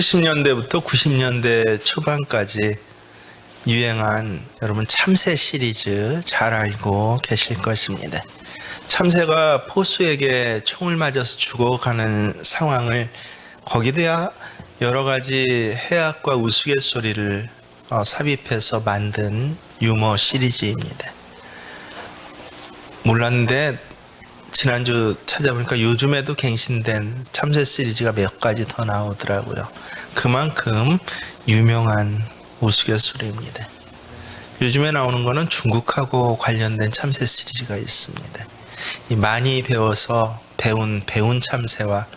70년대부터 90년대 초반까지 유행한 여러분 참새 시리즈 잘 알고 계실 것입니다. 참새가 포수에게 총을 맞아서 죽어가는 상황을 거기다 여러 가지 해악과 우스갯소리를 삽입해서 만든 유머 시리즈입니다. 몰랐는데 지난주 찾아보니까 요즘에도 갱신된 참새 시리즈가 몇 가지 더 나오더라고요. 그만큼 유명한 우스갯소리입니다. 요즘에 나오는 거는 중국하고 관련된 참새 시리즈가 있습니다. 많이 배워서 배운 참새와,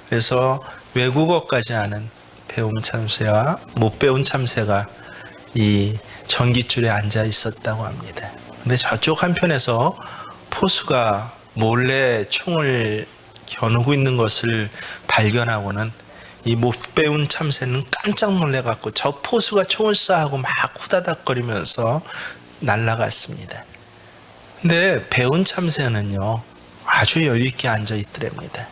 그래서 외국어까지 아는 배운 참새와 못 배운 참새가 이 전깃줄에 앉아 있었다고 합니다. 근데 저쪽 한편에서 포수가 몰래 총을 겨누고 있는 것을 발견하고는 이 못 배운 참새는 깜짝 놀래갖고 저 포수가 총을 쏴 하고 막 후다닥거리면서 날아갔습니다. 근데 배운 참새는요 아주 여유있게 앉아 있더랍니다.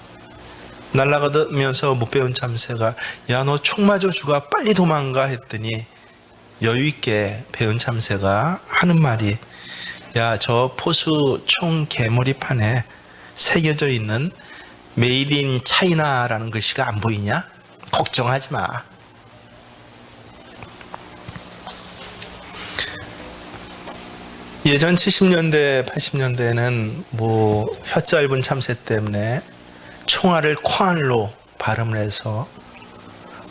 날아가면서 못 배운 참새가 야, 너 총 맞아 죽어 빨리 도망가 했더니 여유있게 배운 참새가 하는 말이, 야, 저 포수 총 개머리판에 새겨져 있는 메이드 인 차이나라는 글씨가 안 보이냐? 걱정하지 마. 예전 70년대, 80년대에는 혀 짧은 참새 때문에 총알을 콩알로 발음을 해서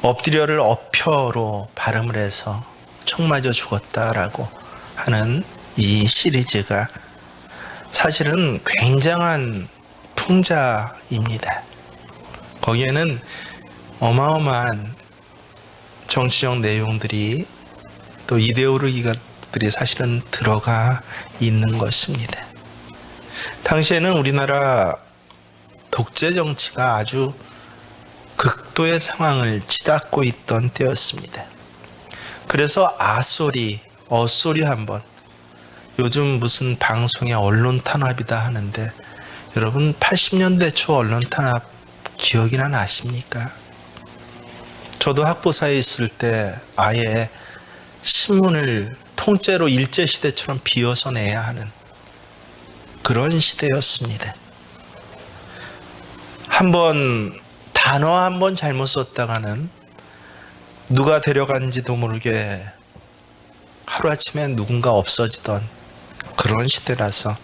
엎드려를 어표로 발음을 해서 총 맞아 죽었다라고 하는 이 시리즈가 사실은 굉장한 풍자입니다. 거기에는 어마어마한 정치적 내용들이 또 이데올로기들이 사실은 들어가 있는 것입니다. 당시에는 우리나라 독재 정치가 아주 극도의 상황을 치닫고 있던 때였습니다. 그래서 아소리, 어소리 한번, 요즘 무슨 방송에 언론 탄압이다 하는데 여러분 80년대 초 언론 탄압 기억이나 나십니까? 저도 학부사에 있을 때 아예 신문을 통째로 일제시대처럼 비워서 내야 하는 그런 시대였습니다. 단어 한 번 잘못 썼다가는 누가 데려간지도 모르게 하루아침에 누군가 없어지던 그런 시대라서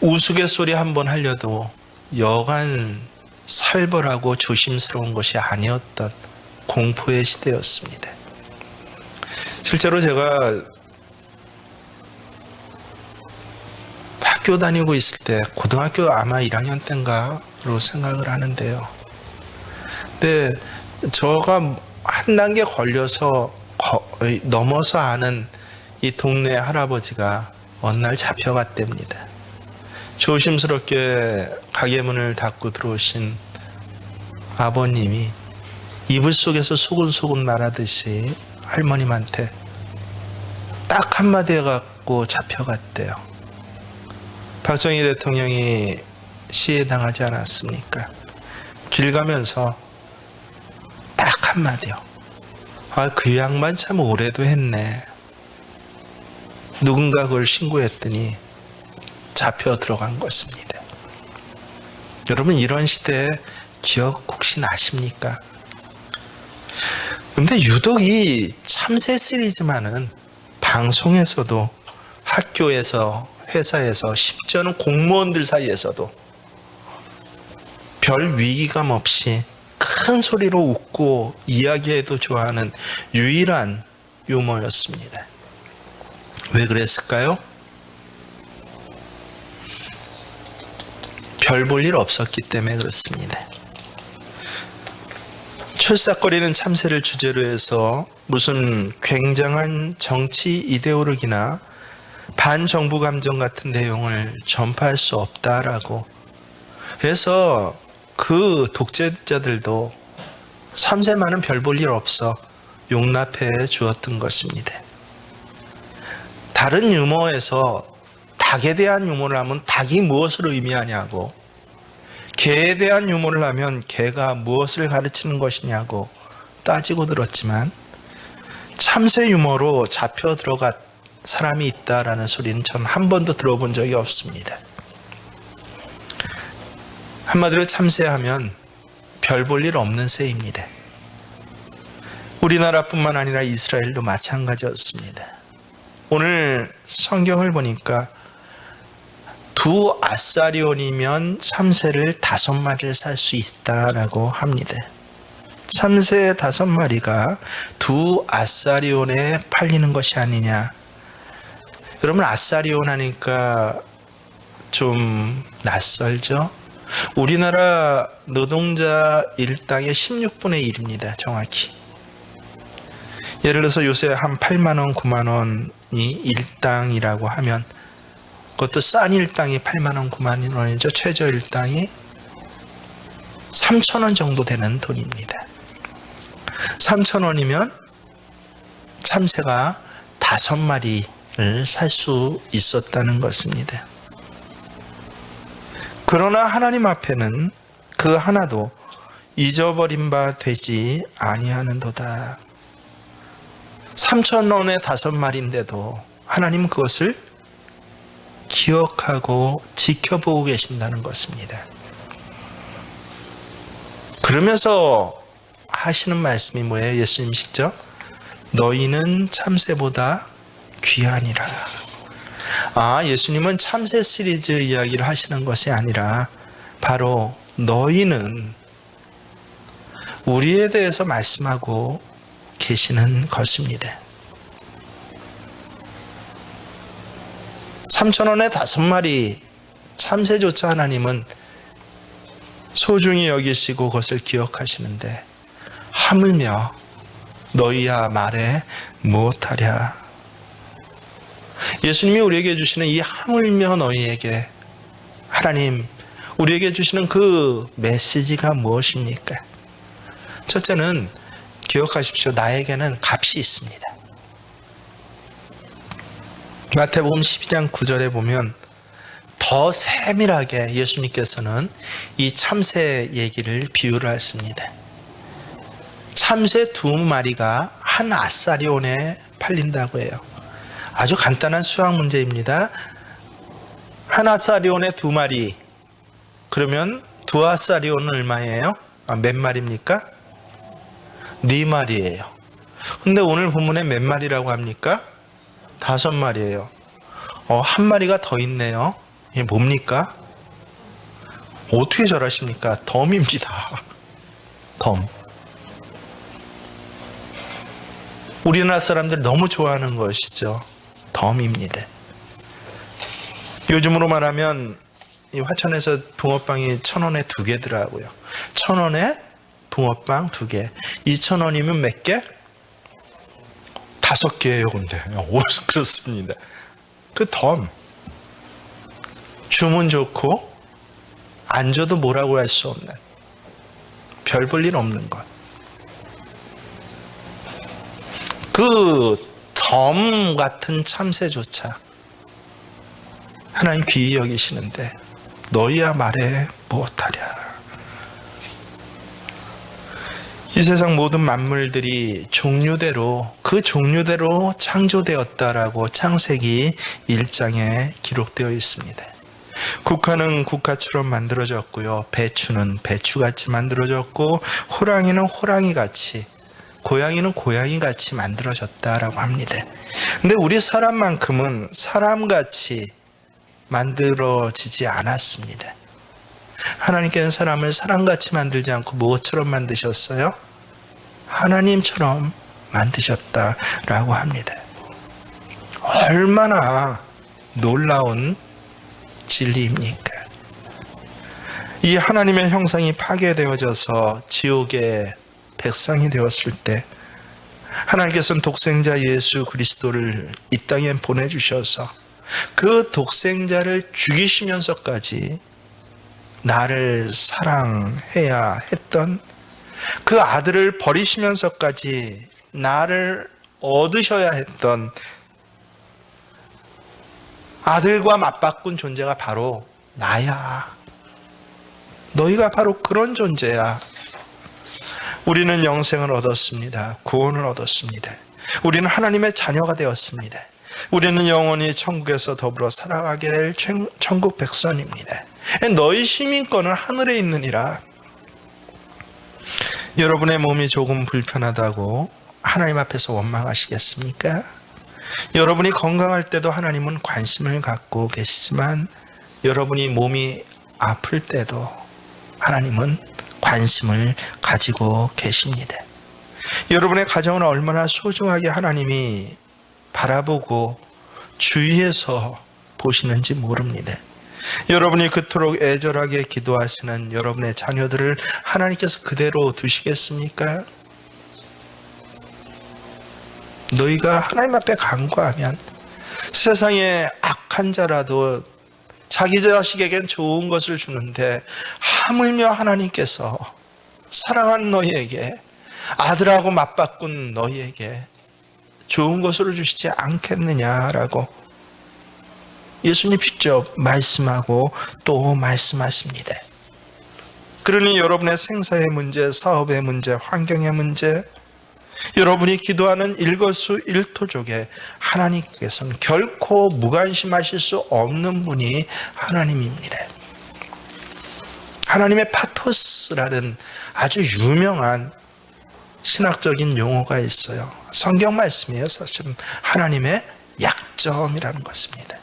우스갯소리 한 번 하려도 여간 살벌하고 조심스러운 것이 아니었던 공포의 시대였습니다. 실제로 제가 학교 다니고 있을 때 고등학교 아마 1학년 때인가로 생각을 하는데요. 근데 저가 한 단계 걸려서 넘어서 아는 이 동네 할아버지가 어느 날 잡혀갔답니다. 조심스럽게 가게 문을 닫고 들어오신 아버님이 이불 속에서 소곤소곤 말하듯이 할머님한테 딱 한마디 해갖고 잡혀갔대요. 박정희 대통령이 시해당하지 않았습니까? 길 가면서 딱 한마디요. 아, 그 양반 참 오래도 했네. 누군가 그걸 신고했더니 잡혀 들어간 것입니다. 여러분 이런 시대 기억 혹시 나십니까? 근데 유독 이 참새 시리즈만은 방송에서도, 학교에서, 회사에서, 심지어는 공무원들 사이에서도 별 위기감 없이 큰 소리로 웃고 이야기해도 좋아하는 유일한 유머였습니다. 왜 그랬을까요? 별 볼 일 없었기 때문에 그렇습니다. 출삭거리는 참새를 주제로 해서 무슨 굉장한 정치 이데올로기나 반정부 감정 같은 내용을 전파할 수 없다라고 해서 그 독재자들도 참새만은 별 볼 일 없어 용납해 주었던 것입니다. 다른 유머에서 닭에 대한 유머를 하면 닭이 무엇을 의미하냐고, 개에 대한 유머를 하면 개가 무엇을 가르치는 것이냐고 따지고 들었지만 참새 유머로 잡혀 들어간 사람이 있다라는 소리는 전 한 번도 들어본 적이 없습니다. 한마디로 참새하면 별 볼 일 없는 새입니다. 우리나라뿐만 아니라 이스라엘도 마찬가지였습니다. 오늘 성경을 보니까 두 아사리온이면 참새를 5마리를 살 수 있다라고 합니다. 참새 5마리가 두 아사리온에 팔리는 것이 아니냐. 여러분, 아사리온 하니까 좀 낯설죠? 우리나라 노동자 일당의 16분의 1입니다. 정확히. 예를 들어서 요새 한 8만 원, 9만 원이 일당이라고 하면 그것도 싼 일당이 8만 원, 9만 원이죠. 최저 일당이 3,000원 정도 되는 돈입니다. 3,000원이면 참새가 5마리를 살 수 있었다는 것입니다. 그러나 하나님 앞에는 그 하나도 잊어버린 바 되지 아니하는도다. 3,000원에 5마리인데도 하나님 그것을 기억하고 지켜보고 계신다는 것입니다. 그러면서 하시는 말씀이 뭐예요? 예수님 직접 너희는 참새보다 귀하니라. 예수님은 참새 시리즈 이야기를 하시는 것이 아니라 바로 너희는 우리에 대해서 말씀하고 계시는 것입니다. 3,000원에 5마리 참새조차 하나님은 소중히 여기시고 그것을 기억하시는데 하물며 너희야 말해 못하랴. 예수님이 우리에게 주시는 이 하물며 너희에게 하나님 우리에게 주시는 그 메시지가 무엇입니까? 첫째는 기억하십시오. 나에게는 값이 있습니다. 마태복음 12장 9절에 보면 더 세밀하게 예수님께서는 이 참새 얘기를 비유를 했습니다. 참새 2마리가 한 아사리온에 팔린다고 해요. 아주 간단한 수학 문제입니다. 한 아사리온에 2마리, 그러면 2아사리온은 얼마예요? 몇 마리입니까? 4마리예요. 근데 오늘 본문에 몇 마리라고 합니까? 5마리예요. 한 마리가 더 있네요. 이게 뭡니까? 어떻게 잘하십니까? 덤입니다. 덤. 우리나라 사람들 너무 좋아하는 것이죠. 덤입니다. 요즘으로 말하면 이 화천에서 붕어빵이 1,000원에 2개더라고요. 1,000원에 붕어빵 2개. 2,000원이면 몇 개? 5개예요. 근데 그렇습니다. 그 덤. 주문 좋고 안 줘도 뭐라고 할 수 없는, 별 볼 일 없는 것. 그 덤 같은 참새조차 하나님 귀히 여기시는데 너희야 말해 못하랴. 이 세상 모든 만물들이 종류대로 그 종류대로 창조되었다라고 창세기 1장에 기록되어 있습니다. 국화는 국화처럼 만들어졌고요. 배추는 배추같이 만들어졌고 호랑이는 호랑이같이, 고양이는 고양이같이 만들어졌다라고 합니다. 근데 우리 사람만큼은 사람같이 만들어지지 않았습니다. 하나님께서는 사람을 사람같이 만들지 않고 무엇처럼 만드셨어요? 하나님처럼 만드셨다라고 합니다. 얼마나 놀라운 진리입니까? 이 하나님의 형상이 파괴되어져서 지옥의 백성이 되었을 때 하나님께서는 독생자 예수 그리스도를 이 땅에 보내주셔서 그 독생자를 죽이시면서까지 나를 사랑해야 했던 그 아들을 버리시면서까지 나를 얻으셔야 했던 아들과 맞바꾼 존재가 바로 나야. 너희가 바로 그런 존재야. 우리는 영생을 얻었습니다. 구원을 얻었습니다. 우리는 하나님의 자녀가 되었습니다. 우리는 영원히 천국에서 더불어 살아가게 될 천국 백성입니다. 너희 시민권은 하늘에 있느니라. 여러분의 몸이 조금 불편하다고 하나님 앞에서 원망하시겠습니까? 여러분이 건강할 때도 하나님은 관심을 갖고 계시지만 여러분이 몸이 아플 때도 하나님은 관심을 가지고 계십니다. 여러분의 가정을 얼마나 소중하게 하나님이 바라보고 주위에서 보시는지 모릅니다. 여러분이 그토록 애절하게 기도하시는 여러분의 자녀들을 하나님께서 그대로 두시겠습니까? 너희가 하나님 앞에 간구하면 세상에 악한 자라도 자기 자식에겐 좋은 것을 주는데 하물며 하나님께서 사랑하는 너희에게, 아들하고 맞바꾼 너희에게 좋은 것으로 주시지 않겠느냐라고 예수님 직접 말씀하고 또 말씀하십니다. 그러니 여러분의 생사의 문제, 사업의 문제, 환경의 문제, 여러분이 기도하는 일거수일투족에 하나님께서는 결코 무관심하실 수 없는 분이 하나님입니다. 하나님의 파토스라는 아주 유명한 신학적인 용어가 있어요. 성경 말씀이에요. 사실은 하나님의 약점이라는 것입니다.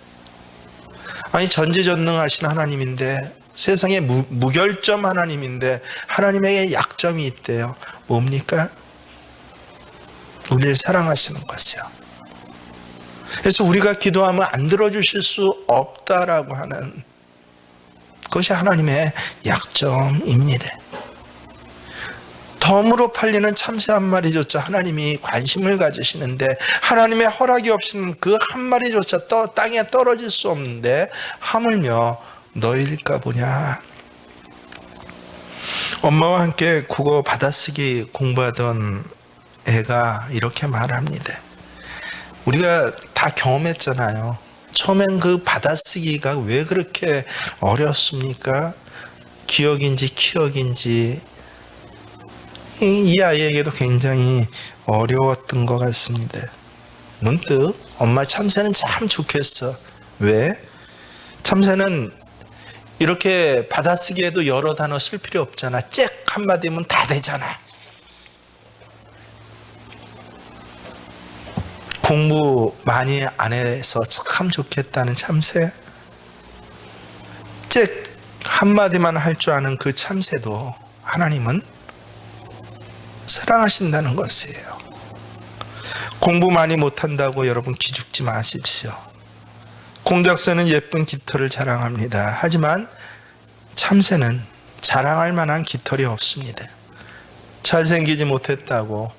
아니, 전지전능하신 하나님인데, 세상에 무결점 하나님인데 하나님에게 약점이 있대요. 뭡니까? 우리를 사랑하시는 것이요. 그래서 우리가 기도하면 안 들어주실 수 없다라고 하는 그것이 하나님의 약점입니다. 덤으로 팔리는 참새 한 마리조차 하나님이 관심을 가지시는데 하나님의 허락이 없이는 그 한 마리조차 땅에 떨어질 수 없는데 하물며 너희일까 보냐. 엄마와 함께 국어 받아쓰기 공부하던 애가 이렇게 말합니다. 우리가 다 경험했잖아요. 처음엔 그 받아쓰기가 왜 그렇게 어렵습니까? 기억인지 키역인지 이 아이에게도 굉장히 어려웠던 것 같습니다. 문득 엄마 참새는 참 좋겠어. 왜? 참새는 이렇게 받아쓰기에도 여러 단어 쓸 필요 없잖아. 잭 한마디면 다 되잖아. 공부 많이 안 해서 참 좋겠다는 참새. 잭 한마디만 할 줄 아는 그 참새도 하나님은 사랑하신다는 것이에요. 공부 많이 못한다고 여러분 기죽지 마십시오. 공작새는 예쁜 깃털을 자랑합니다. 하지만 참새는 자랑할 만한 깃털이 없습니다. 잘생기지 못했다고,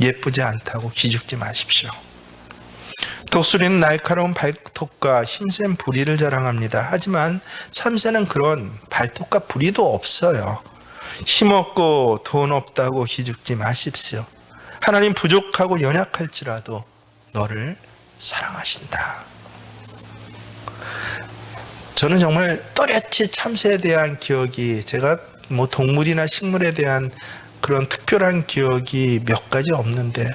예쁘지 않다고 기죽지 마십시오. 독수리는 날카로운 발톱과 힘센 부리를 자랑합니다. 하지만 참새는 그런 발톱과 부리도 없어요. 힘없고 돈 없다고 기죽지 마십시오. 하나님 부족하고 연약할지라도 너를 사랑하신다. 저는 정말 또렷이 참새에 대한 기억이, 제가 뭐 동물이나 식물에 대한 그런 특별한 기억이 몇 가지 없는데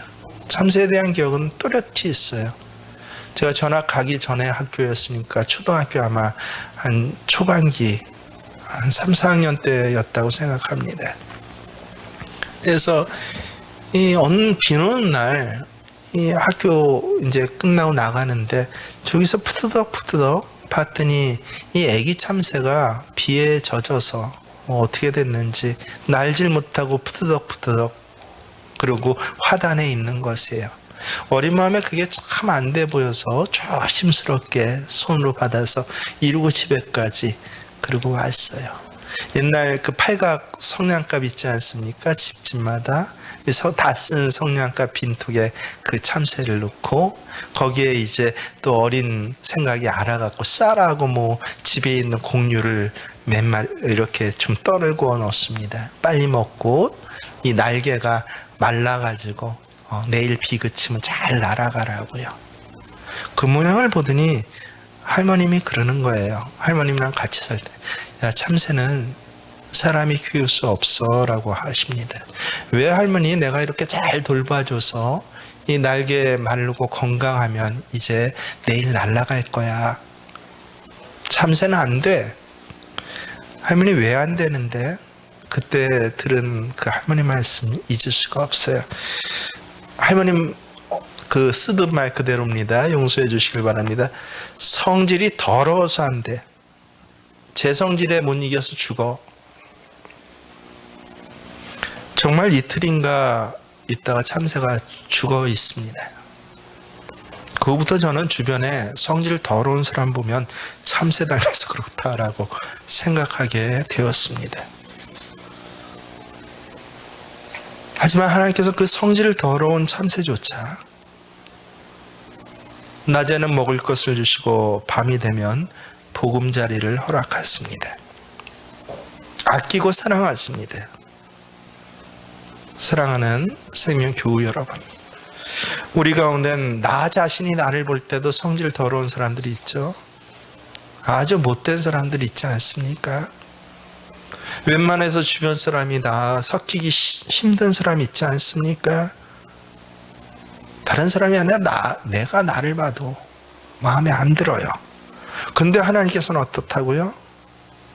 참새에 대한 기억은 또렷이 있어요. 제가 전학 가기 전에 학교였으니까 초등학교 아마 한 초반기 한 3, 4학년 때였다고 생각합니다. 그래서 어느 비 오는 날 이 학교 이제 끝나고 나가는데 저기서 푸드덕 봤더니 이 애기 참새가 비에 젖어서 어떻게 됐는지 날질 못하고 푸드덕 그리고 화단에 있는 것이에요. 어린 마음에 그게 참 안 돼 보여서 조심스럽게 손으로 받아서 이루고 집에까지 그리고 왔어요. 옛날 그 팔각 성냥갑 있지 않습니까? 집집마다 다 쓴 성냥갑 빈통에 그 참새를 넣고 거기에 이제 또 어린 생각이 알아갖고 쌀하고 뭐 집에 있는 곡류를 몇 마리 이렇게 좀 떨고 넣습니다. 빨리 먹고 이 날개가 말라가지고 내일 비 그치면 잘 날아가라고요. 그 모양을 보더니 할머님이 그러는 거예요. 할머님이랑 같이 살 때, 야, 참새는 사람이 키울 수 없어 라고 하십니다. 왜 할머니 내가 이렇게 잘 돌봐줘서 이 날개 마르고 건강하면 이제 내일 날아갈 거야. 참새는 안 돼. 할머니 왜 안 되는데? 그때 들은 그 할머니 말씀 잊을 수가 없어요. 할머님 그 쓰던 말 그대로입니다. 용서해 주시길 바랍니다. 성질이 더러워서 안 돼. 제 성질에 못 이겨서 죽어. 정말 이틀인가 있다가 참새가 죽어 있습니다. 그 후부터 저는 주변에 성질 더러운 사람 보면 참새 닮아서 그렇다라고 생각하게 되었습니다. 하지만 하나님께서 그 성질 더러운 참새조차 낮에는 먹을 것을 주시고 밤이 되면 보금자리를 허락하십니다. 아끼고 사랑하십니다. 사랑하는 생명교우 여러분, 우리 가운데는 나 자신이 나를 볼 때도 성질 더러운 사람들이 있죠. 아주 못된 사람들이 있지 않습니까? 웬만해서 주변 사람이 나 섞이기 힘든 사람이 있지 않습니까? 다른 사람이 아니라 내가 나를 봐도 마음에 안 들어요. 근데 하나님께서는 어떻다고요?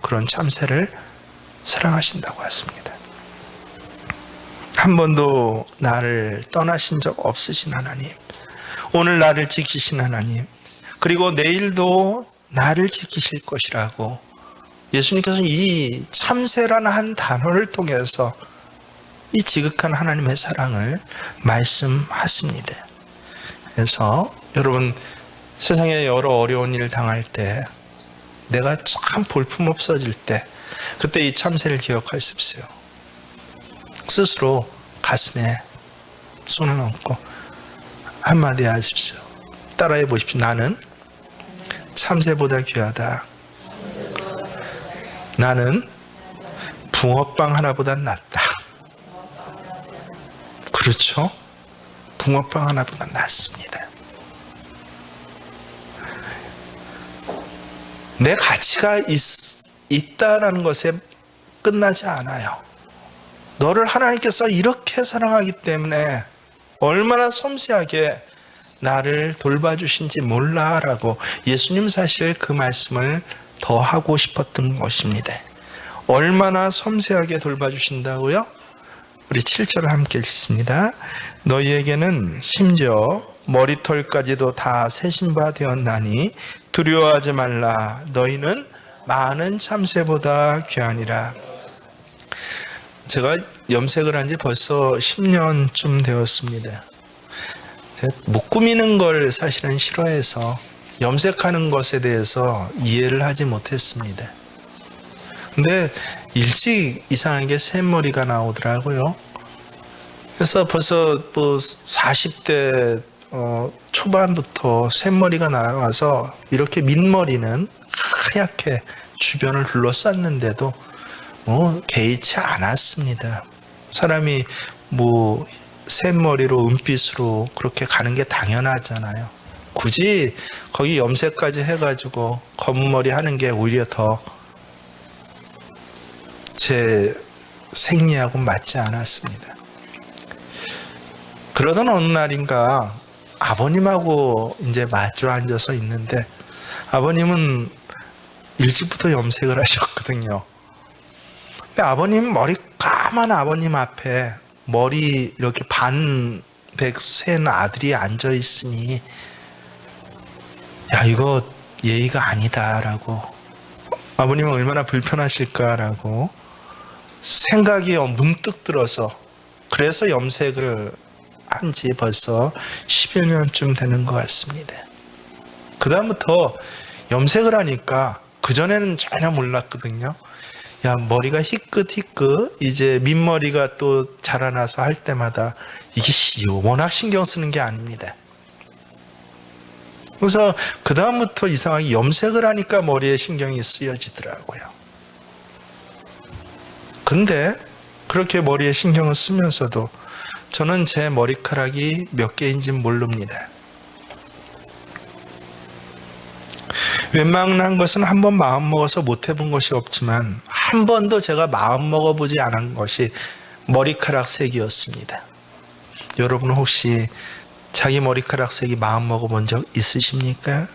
그런 참새를 사랑하신다고 하십니다. 한 번도 나를 떠나신 적 없으신 하나님, 오늘 나를 지키신 하나님, 그리고 내일도 나를 지키실 것이라고 예수님께서 이 참새라는 한 단어를 통해서 이 지극한 하나님의 사랑을 말씀하십니다. 그래서 여러분, 세상에 여러 어려운 일을 당할 때, 내가 참 볼품없어질 때, 그때 이 참새를 기억하십시오. 스스로 가슴에 손을 얹고 한마디 하십시오. 따라해 보십시오. 나는 참새보다 귀하다. 나는 붕어빵 하나보단 낫다. 그렇죠? 붕어빵 하나보다 낫습니다. 내 가치가 있다라는 것에 끝나지 않아요. 너를 하나님께서 이렇게 사랑하기 때문에 얼마나 섬세하게 나를 돌봐주신지 몰라라고 예수님 사실 그 말씀을 더 하고 싶었던 것입니다. 얼마나 섬세하게 돌봐주신다고요? 우리 7절을 함께 읽습니다. 너희에게는 심지어 머리털까지도 다 세신 바 되었나니 두려워하지 말라. 너희는 많은 참새보다 귀하니라. 제가 염색을 한 지 벌써 10년쯤 되었습니다. 못 꾸미는 걸 사실은 싫어해서 염색하는 것에 대해서 이해를 하지 못했습니다. 근데 일찍 이상하게 샘머리가 나오더라고요. 그래서 벌써 40대 초반부터 샘머리가 나와서 이렇게 밑머리는 하얗게 주변을 둘러쌌는데도 개의치 않았습니다. 사람이 샘머리로 은빛으로 그렇게 가는 게 당연하잖아요. 굳이 거기 염색까지 해가지고 검은 머리 하는 게 오히려 더 제 생리하고 맞지 않았습니다. 그러던 어느 날인가 아버님하고 이제 마주 앉아서 있는데 아버님은 일찍부터 염색을 하셨거든요. 근데 아버님 머리 까만 아버님 앞에 머리 이렇게 반백 센 아들이 앉아 있으니 야 이거 예의가 아니다라고 아버님은 얼마나 불편하실까라고 생각이 문득 들어서 그래서 염색을 한 지 벌써 10여 년쯤 되는 것 같습니다. 그 다음부터 염색을 하니까 그전에는 전혀 몰랐거든요. 야 머리가 희끗희끗 이제 밑머리가 또 자라나서 할 때마다 이게 워낙 신경 쓰는 게 아닙니다. 그래서 그 다음부터 이상하게 염색을 하니까 머리에 신경이 쓰여지더라고요. 근데 그렇게 머리에 신경을 쓰면서도 저는 제 머리카락이 몇 개인지 모릅니다. 웬만한 것은 한번 마음먹어서 못 해본 것이 없지만 한 번도 제가 마음 먹어보지 않은 것이 머리카락 색이었습니다. 여러분 혹시 자기 머리카락 색이 마음 먹어본 적 있으십니까?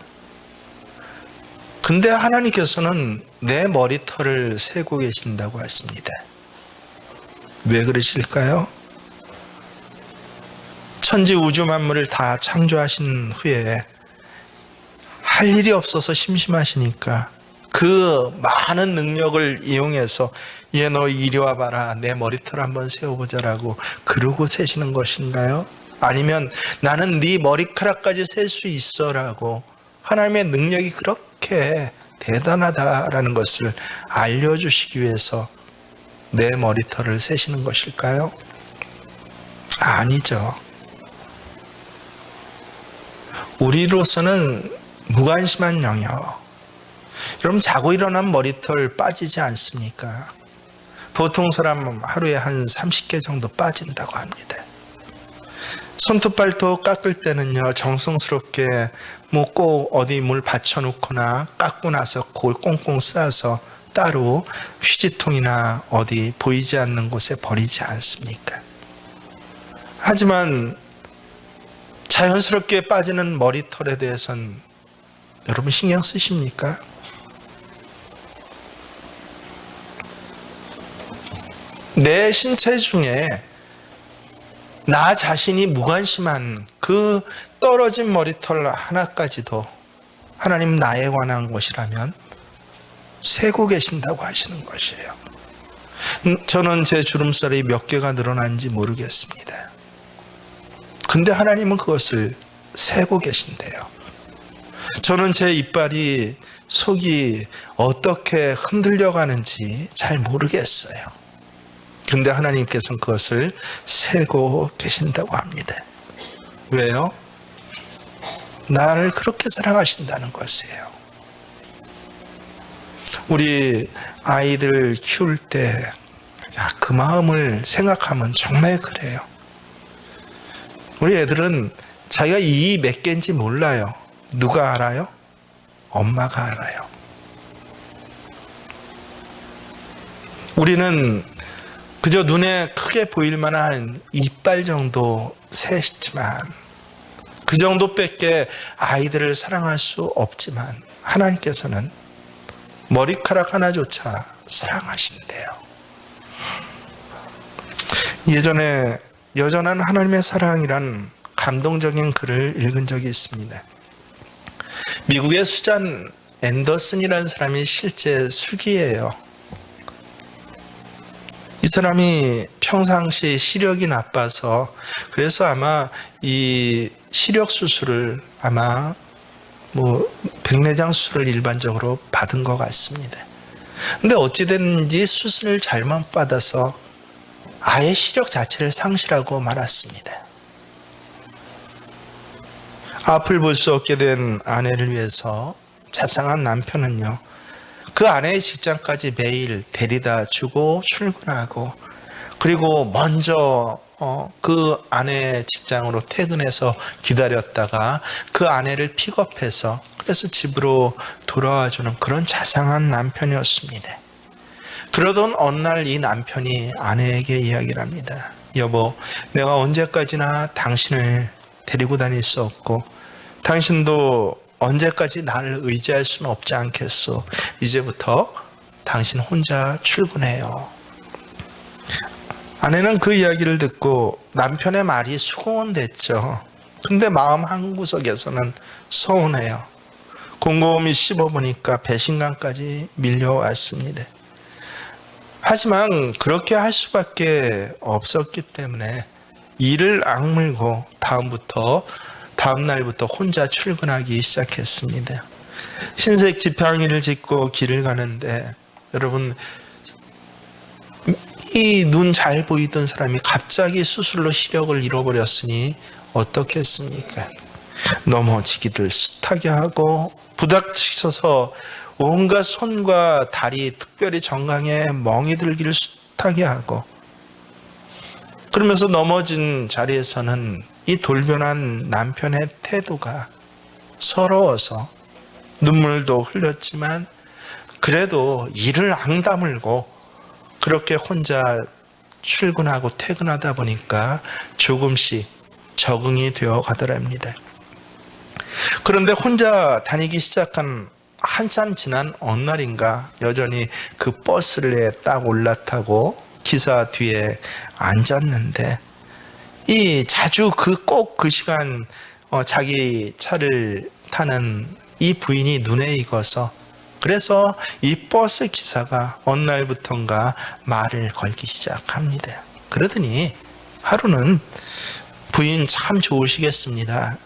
근데 하나님께서는 내 머리털을 세고 계신다고 하십니다. 왜 그러실까요? 천지 우주 만물을 다 창조하신 후에 할 일이 없어서 심심하시니까 그 많은 능력을 이용해서 얘 너 이리 와봐라, 내 머리털 한번 세워보자라고 그러고 세시는 것인가요? 아니면 나는 네 머리카락까지 셀 수 있어라고 하나님의 능력이 그렇게 대단하다라는 것을 알려주시기 위해서 내 머리털을 세시는 것일까요? 아니죠. 우리로서는 무관심한 영역. 여러분 자고 일어난 머리털 빠지지 않습니까? 보통 사람 하루에 한 30개 정도 빠진다고 합니다. 손톱 발톱 깎을 때는요, 정성스럽게 뭐 꼭 어디 물 받쳐놓거나 깎고 나서 그걸 꽁꽁 싸서 따로 휴지통이나 어디 보이지 않는 곳에 버리지 않습니까? 하지만 자연스럽게 빠지는 머리털에 대해서는 여러분 신경 쓰십니까? 내 신체 중에 나 자신이 무관심한 그 떨어진 머리털 하나까지도 하나님 나에 관한 것이라면 세고 계신다고 하시는 것이에요. 저는 제 주름살이 몇 개가 늘어난지 모르겠습니다. 근데 하나님은 그것을 세고 계신대요. 저는 제 이빨이 속이 어떻게 흔들려 가는지 잘 모르겠어요. 근데 하나님께서는 그것을 세고 계신다고 합니다. 왜요? 나를 그렇게 사랑하신다는 것이에요. 우리 아이들 키울 때 그 마음을 생각하면 정말 그래요. 우리 애들은 자기가 이 몇 개인지 몰라요. 누가 알아요? 엄마가 알아요. 우리는 그저 눈에 크게 보일 만한 이빨 정도 세시지만 그 정도밖에 아이들을 사랑할 수 없지만 하나님께서는 머리카락 하나조차 사랑하신대요. 예전에 여전한 하나님의 사랑이란 감동적인 글을 읽은 적이 있습니다. 미국의 수잔 앤더슨이라는 사람이 실제 수기예요. 이 사람이 평상시 시력이 나빠서 그래서 아마 이 시력 수술을 아마 백내장 수술을 일반적으로 받은 것 같습니다. 근데 어찌됐는지 수술을 잘못 받아서 아예 시력 자체를 상실하고 말았습니다. 앞을 볼 수 없게 된 아내를 위해서 자상한 남편은요, 그 아내의 직장까지 매일 데려다 주고 출근하고, 그리고 먼저 그 아내의 직장으로 퇴근해서 기다렸다가 그 아내를 픽업해서 그래서 집으로 돌아와주는 그런 자상한 남편이었습니다. 그러던 어느 날 이 남편이 아내에게 이야기를 합니다. 여보, 내가 언제까지나 당신을 데리고 다닐 수 없고 당신도 언제까지 나를 의지할 수는 없지 않겠소. 이제부터 당신 혼자 출근해요. 아내는 그 이야기를 듣고 남편의 말이 수긍은 됐죠. 근데 마음 한구석에서는 서운해요. 곰곰이 씹어보니까 배신감까지 밀려왔습니다. 하지만 그렇게 할 수밖에 없었기 때문에 이를 악물고 다음 날부터 혼자 출근하기 시작했습니다. 흰색 지팡이를 짚고 길을 가는데 여러분, 이 눈 잘 보이던 사람이 갑자기 수술로 시력을 잃어버렸으니 어떻겠습니까? 넘어지기를 숱하게 하고 부닥치셔서 온갖 손과 다리, 특별히 정강에 멍이 들기를 숱하게 하고, 그러면서 넘어진 자리에서는 이 돌변한 남편의 태도가 서러워서 눈물도 흘렸지만 그래도 이를 앙다물고 그렇게 혼자 출근하고 퇴근하다 보니까 조금씩 적응이 되어 가더랍니다. 그런데 혼자 다니기 시작한 한참 지난 어느 날인가 여전히 그 버스를 딱 올라타고 기사 뒤에 앉았는데 자주 꼭 그 시간 자기 차를 타는 이 부인이 눈에 익어서, 그래서 이 버스 기사가 어느 날부턴가 말을 걸기 시작합니다. 그러더니 하루는 부인 참 좋으시겠습니다.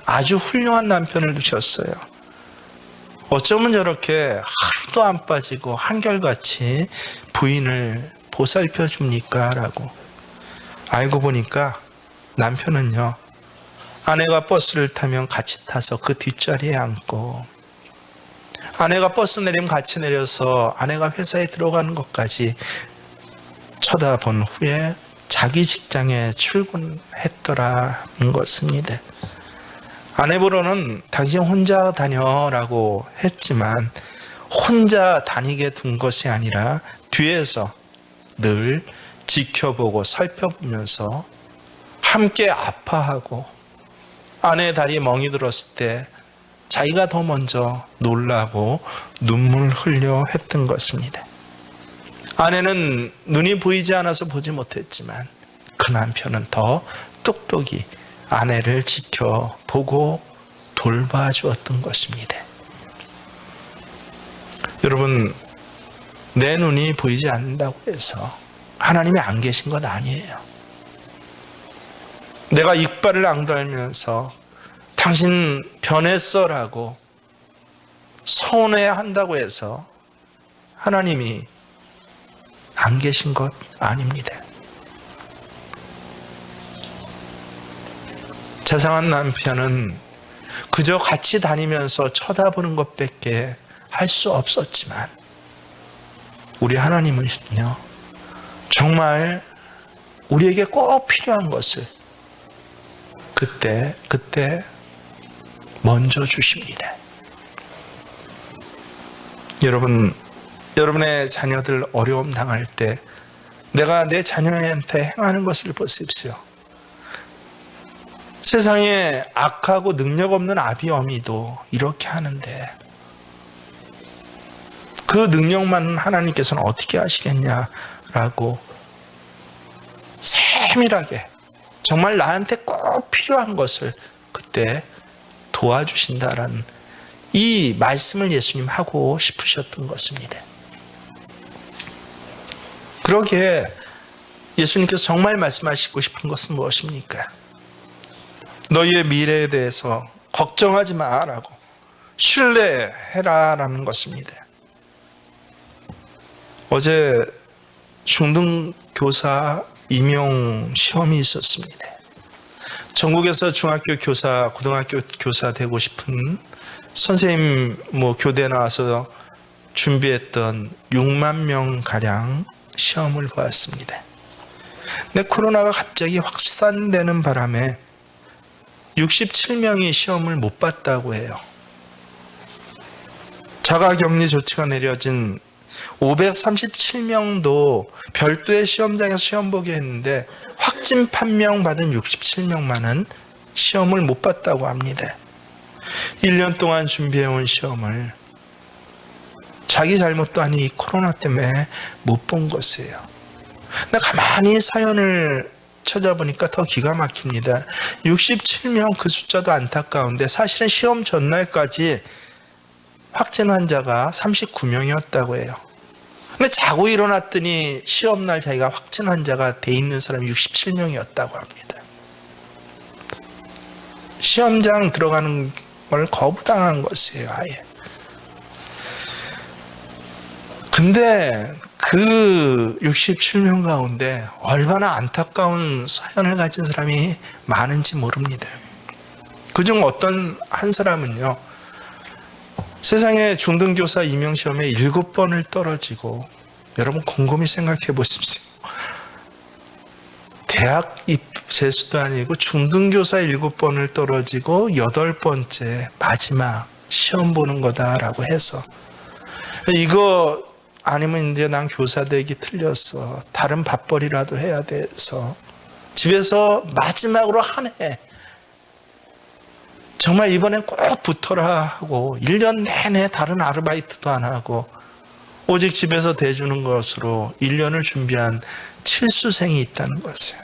아주 훌륭한 남편을 두셨어요. 어쩌면 저렇게 하루도 안 빠지고 한결같이 부인을 보살펴 줍니까? 라고. 알고 보니까 남편은요, 아내가 버스를 타면 같이 타서 그 뒷자리에 앉고, 아내가 버스 내리면 같이 내려서 아내가 회사에 들어가는 것까지 쳐다본 후에 자기 직장에 출근했더라는 것입니다. 아내보로는 당신 혼자 다녀라고 했지만 혼자 다니게 둔 것이 아니라 뒤에서 늘 지켜보고 살펴보면서 함께 아파하고 아내의 다리에 멍이 들었을 때 자기가 더 먼저 놀라고 눈물 흘려 했던 것입니다. 아내는 눈이 보이지 않아서 보지 못했지만 그 남편은 더 똑똑히 아내를 지켜보고 돌봐주었던 것입니다. 여러분, 내 눈이 보이지 않는다고 해서 하나님이 안 계신 건 아니에요. 내가 이빨을 앙달면서 당신 변했어라고 서운해한다고 해서 하나님이 안 계신 것 아닙니다. 자상한 남편은 그저 같이 다니면서 쳐다보는 것밖에 할 수 없었지만 우리 하나님은요, 정말 우리에게 꼭 필요한 것을 그때 먼저 주십니다. 여러분의 자녀들 어려움 당할 때 내가 내 자녀한테 행하는 것을 보십시오. 세상에 악하고 능력 없는 아비 어미도 이렇게 하는데 그 능력만 하나님께서는 어떻게 하시겠냐라고 세밀하게 정말 나한테 꼭 필요한 것을 그때 도와주신다라는 이 말씀을 예수님 하고 싶으셨던 것입니다. 그러기에 예수님께서 정말 말씀하시고 싶은 것은 무엇입니까? 너희의 미래에 대해서 걱정하지 마라고, 신뢰해라라는 것입니다. 어제 중등교사 임용 시험이 있었습니다. 전국에서 중학교 교사, 고등학교 교사 되고 싶은 선생님 교대 나와서 준비했던 6만 명 가량 시험을 보았습니다. 근데 코로나가 갑자기 확산되는 바람에 67명이 시험을 못 봤다고 해요. 자가격리 조치가 내려진 537명도 별도의 시험장에서 시험 보게 했는데 확진 판명 받은 67명만은 시험을 못 봤다고 합니다. 1년 동안 준비해온 시험을 자기 잘못도 아닌 이 코로나 때문에 못 본 것이에요. 근데 가만히 사연을 찾아보니까 더 기가 막힙니다. 67명 그 숫자도 안타까운데 사실은 시험 전날까지 확진 환자가 39명이었다고 해요. 근데 자고 일어났더니 시험날 자기가 확진 환자가 돼 있는 사람이 67명이었다고 합니다. 시험장 들어가는 걸 거부당한 것이에요, 아예. 근데 그 67명 가운데 얼마나 안타까운 사연을 가진 사람이 많은지 모릅니다. 그중 어떤 한 사람은요, 세상에 중등교사 임용시험에 7번을 떨어지고, 여러분 곰곰이 생각해 보십시오. 대학 재수도 아니고 중등교사 7번을 떨어지고 8번째 마지막 시험 보는 거다라고 해서 이거 아니면 이제 난 교사 되기 틀렸어. 다른 밥벌이라도 해야 돼서 집에서 마지막으로 한 해 정말 이번엔 꼭 붙어라 하고 1년 내내 다른 아르바이트도 안 하고 오직 집에서 대주는 것으로 1년을 준비한 칠수생이 있다는 것이에요.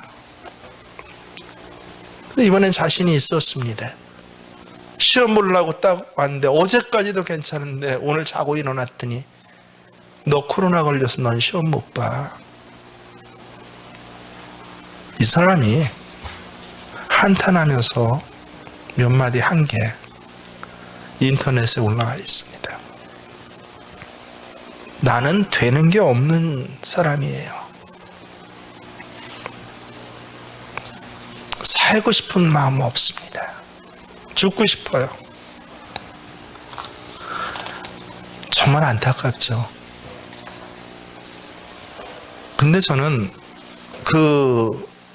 이번엔 자신이 있었습니다. 시험 보려고 딱 왔는데 어제까지도 괜찮은데 오늘 자고 일어났더니 너 코로나 걸려서 넌 시험 못 봐. 이 사람이 한탄하면서 몇 마디 한 게 인터넷에 올라와 있습니다. 나는 되는 게 없는 사람이에요. 살고 싶은 마음 없습니다. 죽고 싶어요. 정말 안타깝죠. 근데 저는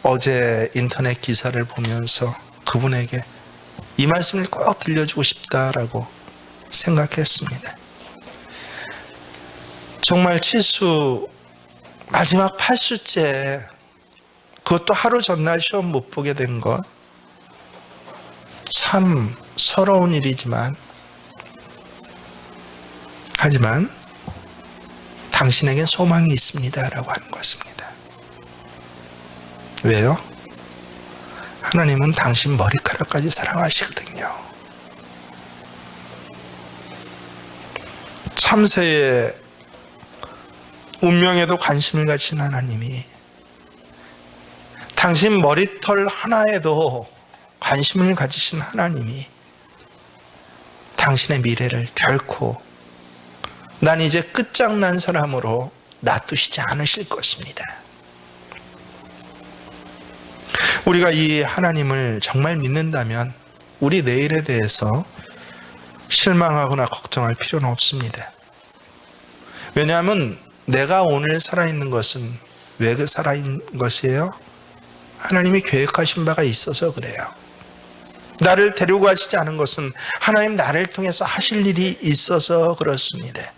어제 인터넷 기사를 보면서 그분에게 이 말씀을 꼭 들려주고 싶다라고 생각했습니다. 정말 칠수 마지막 8수째 그것도 하루 전날 시험 못 보게 된 것 참 서러운 일이지만 하지만 당신에겐 소망이 있습니다라고 하는 것입니다. 왜요? 하나님은 당신 머리카락까지 사랑하시거든요. 참새의 운명에도 관심을 가진 하나님이 당신 머리털 하나에도 관심을 가지신 하나님이 당신의 미래를 결코 난 이제 끝장난 사람으로 놔두시지 않으실 것입니다. 우리가 이 하나님을 정말 믿는다면 우리 내일에 대해서 실망하거나 걱정할 필요는 없습니다. 왜냐하면 내가 오늘 살아있는 것은 왜 살아있는 것이에요? 하나님이 계획하신 바가 있어서 그래요. 나를 데리고 가시지 않은 것은 하나님 나를 통해서 하실 일이 있어서 그렇습니다.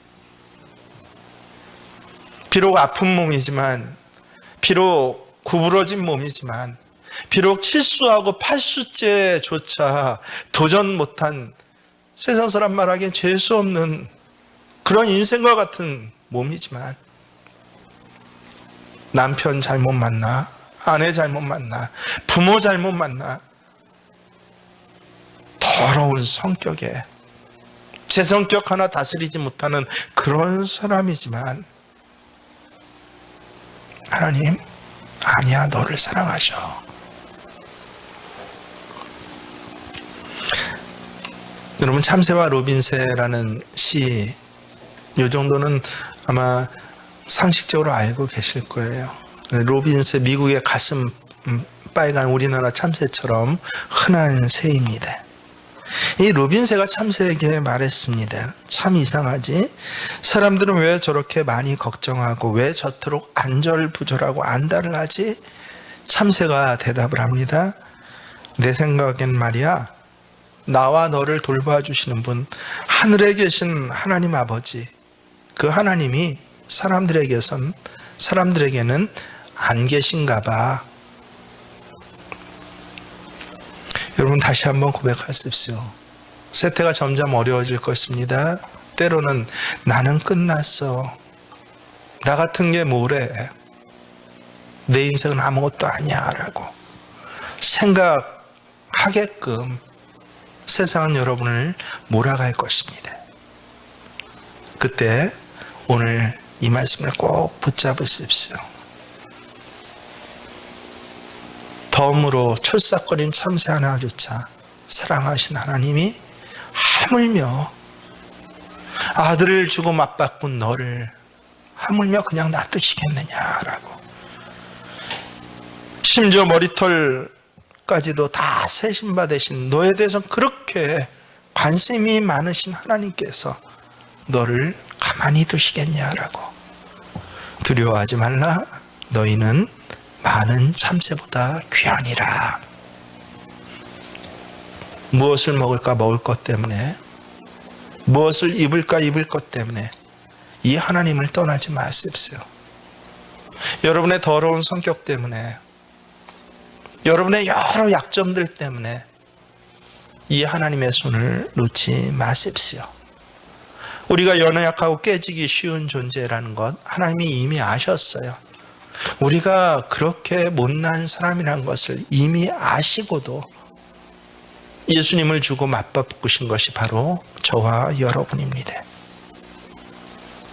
비록 아픈 몸이지만, 비록 구부러진 몸이지만, 비록 7수하고 8수째조차 도전 못한 세상 사람 말하기엔 잴 수 없는 그런 인생과 같은 몸이지만 남편 잘못 만나, 아내 잘못 만나, 부모 잘못 만나 더러운 성격에 제 성격 하나 다스리지 못하는 그런 사람이지만 하나님 아니야 너를 사랑하셔. 여러분 참새와 로빈새라는 시 이 정도는 아마 상식적으로 알고 계실 거예요. 로빈새 미국의 가슴 빨간 우리나라 참새처럼 흔한 새입니다. 이 로빈새가 참새에게 말했습니다. 참 이상하지? 사람들은 왜 저렇게 많이 걱정하고 왜 저토록 안절부절하고 안달을 하지? 참새가 대답을 합니다. 내 생각엔 말이야 나와 너를 돌봐주시는 분 하늘에 계신 하나님 아버지 그 하나님이 사람들에게는 안 계신가 봐. 여러분 다시 한번 고백하십시오. 세태가 점점 어려워질 것입니다. 때로는 나는 끝났어. 나 같은 게 뭐래. 내 인생은 아무것도 아니야 라고 생각하게끔 세상은 여러분을 몰아갈 것입니다. 그때 오늘 이 말씀을 꼭 붙잡으십시오. 덤으로 출삭거린 참새 하나조차 사랑하신 하나님이 하물며 아들을 주고 맞바꾼 너를 하물며 그냥 놔두시겠느냐라고. 심지어 머리털까지도 다 세신바 되신 너에 대해서 그렇게 관심이 많으신 하나님께서 너를 가만히 두시겠냐라고. 두려워하지 말라. 너희는 많은 참새보다 귀하니라. 무엇을 먹을까 먹을 것 때문에, 무엇을 입을까 입을 것 때문에 이 하나님을 떠나지 마십시오. 여러분의 더러운 성격 때문에, 여러분의 여러 약점들 때문에 이 하나님의 손을 놓지 마십시오. 우리가 연약하고 깨지기 쉬운 존재라는 것 하나님이 이미 아셨어요. 우리가 그렇게 못난 사람이라는 것을 이미 아시고도 예수님을 주고 맞바꾸신 것이 바로 저와 여러분입니다.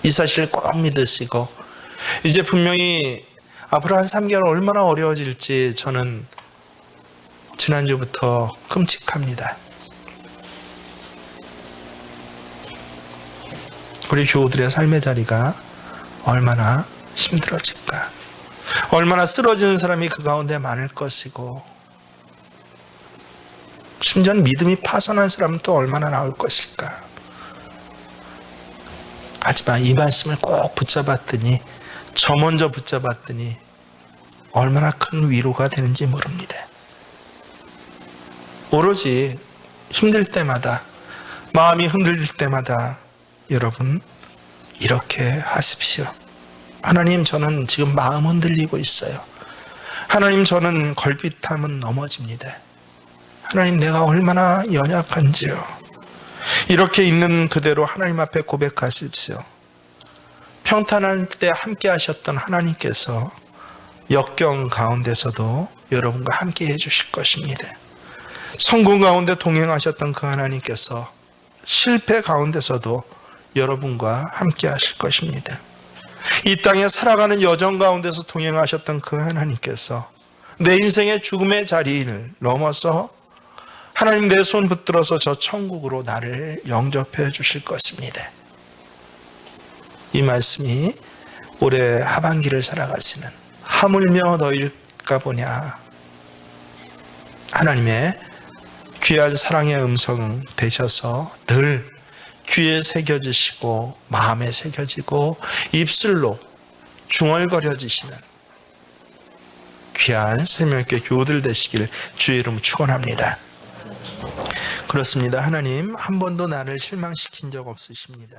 이 사실을 꼭 믿으시고, 이제 분명히 앞으로 한 3개월 얼마나 어려워질지 저는 지난주부터 끔찍합니다. 우리 교우들의 삶의 자리가 얼마나 힘들어질까, 얼마나 쓰러지는 사람이 그 가운데 많을 것이고, 심지어 믿음이 파손한 사람은 또 얼마나 나올 것일까. 하지만 이 말씀을 꼭 붙잡았더니, 저 먼저 붙잡았더니 얼마나 큰 위로가 되는지 모릅니다. 오로지 힘들 때마다, 마음이 흔들릴 때마다 여러분 이렇게 하십시오. 하나님, 저는 지금 마음 흔들리고 있어요. 하나님, 저는 걸핏하면 넘어집니다. 하나님, 내가 얼마나 연약한지요. 이렇게 있는 그대로 하나님 앞에 고백하십시오. 평탄할 때 함께 하셨던 하나님께서 역경 가운데서도 여러분과 함께 해주실 것입니다. 성공 가운데 동행하셨던 그 하나님께서 실패 가운데서도 여러분과 함께 하실 것입니다. 이 땅에 살아가는 여정 가운데서 동행하셨던 그 하나님께서 내 인생의 죽음의 자리를 넘어서 하나님 내 손 붙들어서 저 천국으로 나를 영접해 주실 것입니다. 이 말씀이 올해 하반기를 살아가시는 하물며 너일까 보냐 하나님의 귀한 사랑의 음성 되셔서 늘 귀에 새겨지시고 마음에 새겨지고 입술로 중얼거려지시는 귀한 생명교회 교우들 되시길 주의 이름으로 축원합니다. 그렇습니다. 하나님, 한 번도 나를 실망시킨 적 없으십니다.